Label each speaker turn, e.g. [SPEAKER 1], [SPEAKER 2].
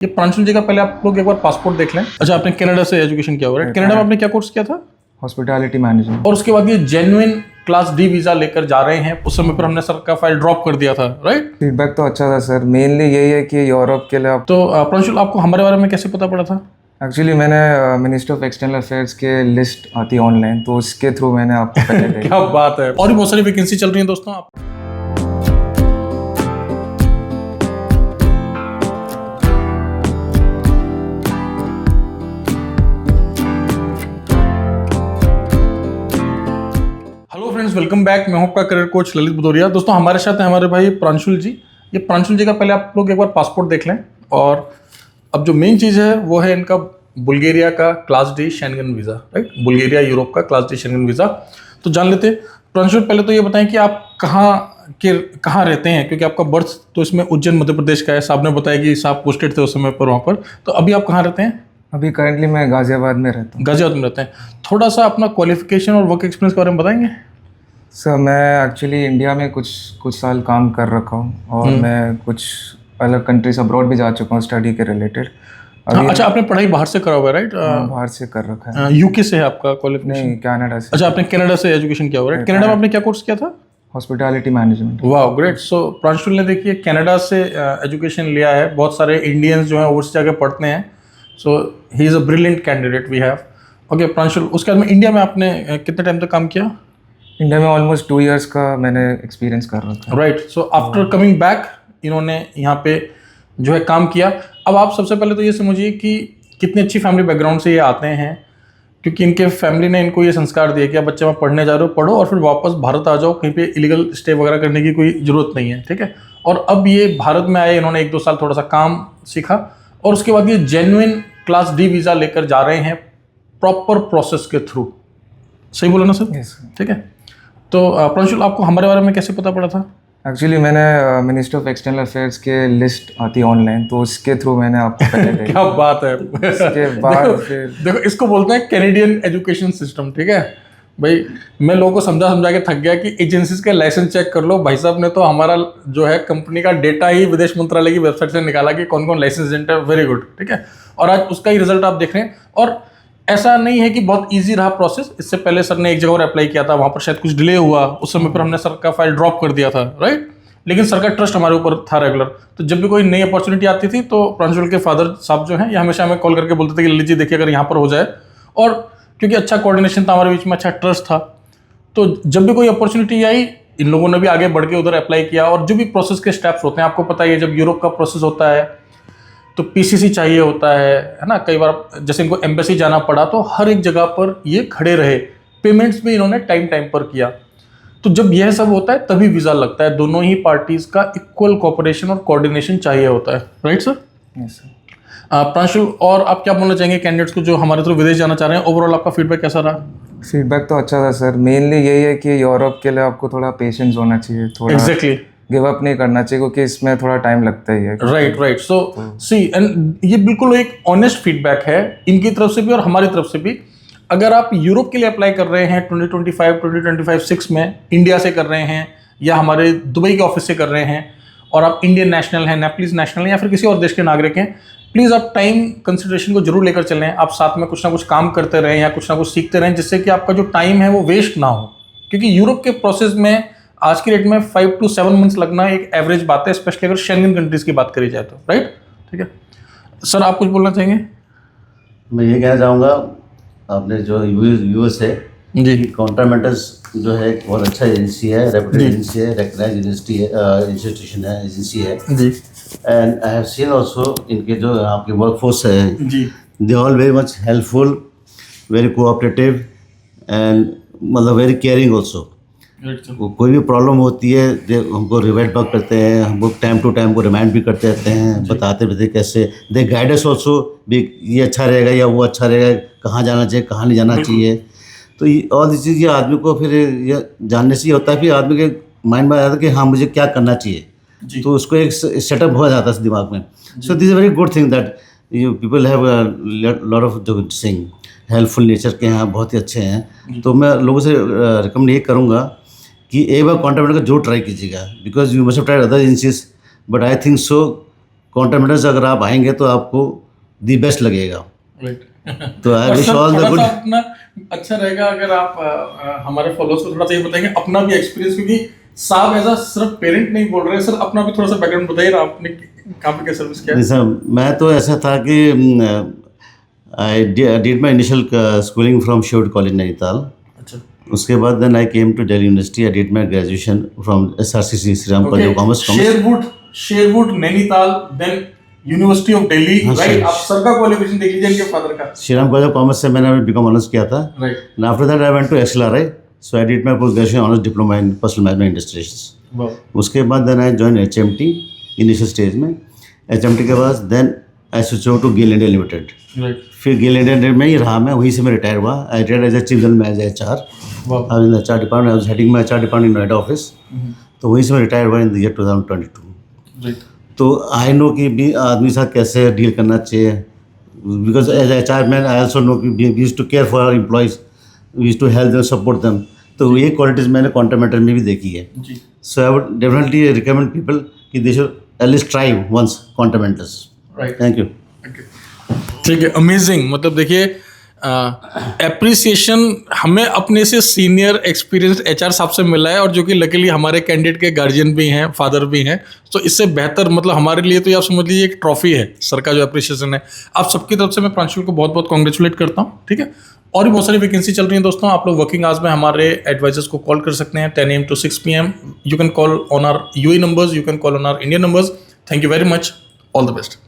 [SPEAKER 1] ये प्रांशुल जी का पहले आप लोग एक बार पासपोर्ट देख लें। अच्छा, आपने कनाडा से एजुकेशन किया हुआ है? कनाडा में आपने क्या कोर्स किया था?
[SPEAKER 2] Hospitality management.
[SPEAKER 1] और उसके बाद ये जेन्युइन क्लास डी वीजा लेकर जा रहे हैं। उस समय पर हमने सर का फाइल ड्रॉप कर दिया था, राइट?
[SPEAKER 2] फीडबैक तो अच्छा था सर। मेनली यही है कि यूरोप के लिए
[SPEAKER 1] तो प्रांशुल, आपको हमारे बारे में कैसे पता पड़ा था?
[SPEAKER 2] एक्चुअली मैंने मिनिस्टर ऑफ एक्सटर्नल अफेयर्स के लिस्ट आती है ऑनलाइन, तो उसके थ्रू मैंने आपको पहले देखा।
[SPEAKER 1] क्या बात है। और भी बहुत सारी वैकेंसी चल रही है दोस्तों। आप हेलो फ्रेंड्स, वेलकम बैक। मैं हूं आपका करियर कोच ललित भदौरिया। दोस्तों, हमारे साथ हैं हमारे भाई प्रांशुल जी। ये प्रांशुल जी का पहले आप लोग एक बार पासपोर्ट देख लें। और अब जो मेन चीज़ है वो है इनका बुल्गारिया का class D Schengen visa, right? Bulgaria Europe का क्लास डी शेंगन वीज़ा। तो जान लेते हैं। प्रांशुल, पहले तो ये बताएं कि आप कहाँ रहते हैं, क्योंकि आपका बर्थ तो इसमें उज्जैन मध्य प्रदेश का है। साहब ने बताया कि साहब पोस्टेड थे उस समय पर वहाँ पर। तो अभी आप कहाँ रहते हैं?
[SPEAKER 2] अभी करंटली मैं गाजियाबाद में रहता हूँ।
[SPEAKER 1] गाजियाबाद में रहते हैं। थोड़ा सा अपना क्वालिफिकेशन और वर्क एक्सपीरियंस के बारे में बताएंगे?
[SPEAKER 2] सर, मैं एक्चुअली इंडिया में कुछ साल काम कर रखा हूँ और मैं कुछ अलग कंट्रीज अब्रॉड भी जा चुका हूँ स्टडी के रिलेटेड।
[SPEAKER 1] हाँ, अच्छा, आपने पढ़ाई बाहर से करा हुआ है, राइट?
[SPEAKER 2] बाहर से कर रखा है।
[SPEAKER 1] यूके से है आपका क्वालिफिकेशन?
[SPEAKER 2] नहीं, कनाडा से।
[SPEAKER 1] अच्छा, आपने कनाडा से एजुकेशन किया हुआ है, राइट? कनाडा में आपने क्या कोर्स किया था?
[SPEAKER 2] Hospitality management.
[SPEAKER 1] वाह, ग्रेट। सो प्रांशुल ने देखिए कनाडा से एजुकेशन लिया है। बहुत सारे इंडियंस जो हैं ओवर्स जाके पढ़ते हैं। So he is a brilliant candidate we have. Okay Pranshul, उसके बाद में इंडिया में आपने कितने टाइम तक काम किया?
[SPEAKER 2] इंडिया में ऑलमोस्ट 2 years का मैंने एक्सपीरियंस कर रखा है।
[SPEAKER 1] Right. So after coming back इन्होंने यहाँ पे जो है काम किया। अब आप सबसे पहले तो ये समझिए कि कितनी अच्छी फैमिली बैकग्राउंड से ये आते हैं, क्योंकि इनके फैमिली ने इनको ये संस्कार दिया कि आप बच्चे में पढ़ने जा रहे हो, पढ़ो और फिर वापस भारत आ जाओ। कहीं पे इलीगल स्टे वगैरह करने की कोई ज़रूरत नहीं है, ठीक है? और अब ये भारत में आए, इन्होंने 1-2 साल थोड़ा सा काम सीखा और उसके बाद ये जेन्युइन क्लास डी वीज़ा लेकर जा रहे हैं प्रॉपर प्रोसेस के थ्रू। सही बोला ना सर?
[SPEAKER 2] Yes, sir.
[SPEAKER 1] ठीक है। तो प्रांशुल, आपको हमारे बारे में कैसे पता पड़ा था?
[SPEAKER 2] एक्चुअली मैंने मिनिस्टर ऑफ एक्सटर्नल अफेयर्स के लिस्ट आती है ऑनलाइन, तो उसके थ्रू मैंने आपको पहले देखा।
[SPEAKER 1] क्या बात है।
[SPEAKER 2] उसके बाद फिर
[SPEAKER 1] देखो, इसको बोलते हैं कैनेडियन एजुकेशन सिस्टम, ठीक है भाई? मैं लोगों को समझा के थक गया कि एजेंसीज के लाइसेंस चेक कर लो। भाई साहब ने तो हमारा जो है कंपनी का डेटा ही विदेश मंत्रालय की वेबसाइट से निकाला कि कौन कौन लाइसेंस एजेंट है। वेरी गुड, ठीक है? और आज उसका ही रिजल्ट आप देख रहे हैं। और ऐसा नहीं है कि बहुत इजी रहा प्रोसेस। इससे पहले सर ने एक जगह और अप्लाई किया था, वहाँ पर शायद कुछ डिले हुआ। उस समय पर हमने सर का फाइल ड्रॉप कर दिया था, राइट? लेकिन सर का ट्रस्ट हमारे ऊपर था रेगुलर। तो जब भी कोई नई अपॉर्चुनिटी आती थी तो प्रांशुल के फादर साहब जो हैं ये हमेशा हमें कॉल करके बोलते थे कि ललित जी देखिए अगर यहाँ पर हो जाए। और क्योंकि अच्छा कोऑर्डिनेशन था हमारे बीच में, अच्छा ट्रस्ट था, तो जब भी कोई अपॉर्चुनिटी आई इन लोगों ने भी आगे बढ़ के उधर अप्लाई किया। और जो भी प्रोसेस के स्टेप्स होते हैं, आपको पता ही है, जब यूरोप का प्रोसेस होता है तो पीसीसी चाहिए होता है ना? कई बार जैसे इनको एम्बेसी जाना पड़ा, तो हर एक जगह पर ये खड़े रहे। पेमेंट्स भी इन्होंने टाइम पर किया। तो जब यह सब होता है तभी वीज़ा लगता है। दोनों ही पार्टीज का इक्वल कोऑपरेशन और कोऑर्डिनेशन चाहिए होता है, right sir?
[SPEAKER 2] Yes sir.
[SPEAKER 1] Pranshul, और आप क्या बोलना चाहेंगे कैंडिडेट्स को जो हमारे थ्रू विदेश जाना चाह रहे हैं? ओवरऑल आपका फीडबैक कैसा रहा?
[SPEAKER 2] फीडबैक तो अच्छा था सर। मेनली यही है कि यूरोप के लिए आपको थोड़ा पेशेंस होना चाहिए, थोड़ा
[SPEAKER 1] एग्जैक्टली
[SPEAKER 2] गिव अप नहीं करना चाहिए, क्योंकि इसमें थोड़ा टाइम लगता ही है।
[SPEAKER 1] राइट। सो सी, एंड ये बिल्कुल एक ऑनेस्ट फीडबैक है इनकी तरफ से भी और हमारी तरफ से भी। अगर आप यूरोप के लिए अप्लाई कर रहे हैं 2025-6 में, इंडिया से कर रहे हैं या हमारे दुबई के ऑफिस से कर रहे हैं, और आप इंडियन नेशनल हैं, नेपलीज नेशनल हैं, या फिर किसी और देश के नागरिक हैं, प्लीज़ आप टाइम कंसिडरेशन को जरूर लेकर चलें। आप साथ में कुछ ना कुछ काम करते रहें या कुछ ना कुछ सीखते रहें, जिससे कि आपका जो टाइम है वो वेस्ट ना हो। क्योंकि यूरोप के प्रोसेस में आज की डेट में 5 to 7 months लगना एक एवरेज बात है, स्पेशली अगर शेंगन कंट्रीज की बात करी जाए तो, राइट? ठीक है सर, आप कुछ बोलना चाहेंगे?
[SPEAKER 3] मैं ये कहना चाहूँगा, आपने जो यूएस है
[SPEAKER 1] जी,
[SPEAKER 3] कॉन्ट्रामेंटस जो है एक बहुत अच्छा एजेंसी है, रेप्यूटेड एजेंसी है, रिकग्नाइज यूनिवर्सिटी है, इंस्टीट्यूशन है, एजेंसी है
[SPEAKER 1] जी,
[SPEAKER 3] and I have seen also इनके जो आपके वर्कफोर्स है,
[SPEAKER 1] जी,
[SPEAKER 3] they all very much helpful, very cooperative and मतलब वेरी केयरिंग ऑल्सो। कोई भी प्रॉब्लम होती है हमको रिवाइट बैक करते हैं, हमको टाइम टू टाइम को रिमाइंड भी करते रहते हैं, बताते रहते हैं कैसे। दे गाइड अस ऑल्सो भी, ये अच्छा रहेगा या वो अच्छा रहेगा, कहाँ जाना चाहिए कहाँ नहीं जाना चाहिए। तो ये और चीज़ ये आदमी को फिर ये जानने से ये होता है, फिर आदमी के माइंड में आ जाता है कि हाँ मुझे क्या करना चाहिए, तो उसको एक सेटअप हो जाता है दिमाग में। So this is very good thing that you people have lot of जो सिंग हेल्पफुल नेचर के यहाँ बहुत ही अच्छे हैं। तो मैं लोगों से रिकमेंड ये करूँगा कि एक बार कॉन्ट्रामेंट का जरूर ट्राई कीजिएगा, because you must have tried other agencies, but I think so contributors अगर आप आएंगे तो आपको दी बेस्ट लगेगा।
[SPEAKER 1] राइट।
[SPEAKER 3] तो आई
[SPEAKER 1] और
[SPEAKER 3] विश
[SPEAKER 1] सर
[SPEAKER 3] ऑल द
[SPEAKER 1] थोड़ा
[SPEAKER 3] गुड।
[SPEAKER 1] सा अपना अच्छा रहेगा अगर आप हमारे फॉलोअर्स को थोड़ा सा ये बताएंगे अपना भी एक्सपीरियंस, क्योंकि साहब एज अ सिर्फ पेरेंट नहीं बोल रहे सर, अपना भी थोड़ा सा बैकग्राउंड बताइए ना, आपने कहाँ पे क्या सर्विस किया है?
[SPEAKER 3] जैसा मैं तो ऐसा था कि I did my initial schooling from Sherwood college Nainital.
[SPEAKER 1] अच्छा।
[SPEAKER 3] उसके बाद then I came to Delhi university. I did my graduation from SRCC Shri Ram college of commerce.
[SPEAKER 1] Sherwood Nainital, then university of Delhi,
[SPEAKER 3] हाँ,
[SPEAKER 1] राइट।
[SPEAKER 3] sure.
[SPEAKER 1] आप सर का क्वालिफिकेशन देख लीजिए इनके फादर का।
[SPEAKER 3] Shri Ram college of commerce से मैंने बीकॉम ऑनर्स किया था।
[SPEAKER 1] Right.
[SPEAKER 3] And after that I went to XLRI, so I did my post graduation honours diploma in personnel management industries. उसके बाद then I join HMT initial stage में। HMT के बाद then I switch over to GAIL India limited.
[SPEAKER 1] Right.
[SPEAKER 3] फिर GAIL India में ही रहा मैं, वहीं से मैं रिटायर हुआ। I retire as a chief general manager HR। I in HR department, I was heading my HR department in Noida office. तो वहीं से मैं रिटायर हुआ इन द ईयर 2022।
[SPEAKER 1] राइट।
[SPEAKER 3] तो आई नो कि भी आदमी के साथ कैसे डील करना चाहिए, because as HR man I also know कि we used to care for our employees, we used to help them, support them. तो ये क्वालिटीज़ मैंने कॉन्ट्रीब्यूटर में भी देखी है।
[SPEAKER 1] जी।
[SPEAKER 3] So I would definitely recommend people कि they should at least try once contributors.
[SPEAKER 1] Right.
[SPEAKER 3] Thank you.
[SPEAKER 1] ठीक है, अमेजिंग। मतलब देखिए एप्रिसिएशन हमें अपने से सीनियर एक्सपीरियंस HR साहब से मिला है, और जो कि लकीली हमारे कैंडिडेट के गार्जियन भी हैं, फादर भी हैं। तो इससे बेहतर मतलब हमारे लिए तो ये आप समझ लीजिए एक ट्रॉफी है सर का जो एप्रिसिएशन है। आप सबकी तरफ से मैं प्रांशुल को बहुत बहुत कॉन्ग्रेचुलेट करता हूँ। ठीक है, और भी बहुत सारी वैकेंसी चल रही हैं दोस्तों। आप लोग वर्किंग आवर्स में हमारे एडवाइजर्स को कॉल कर सकते हैं 10 AM to 6 PM। You can call on our UAE numbers, you can call on our Indian numbers. Thank you very much, all the best.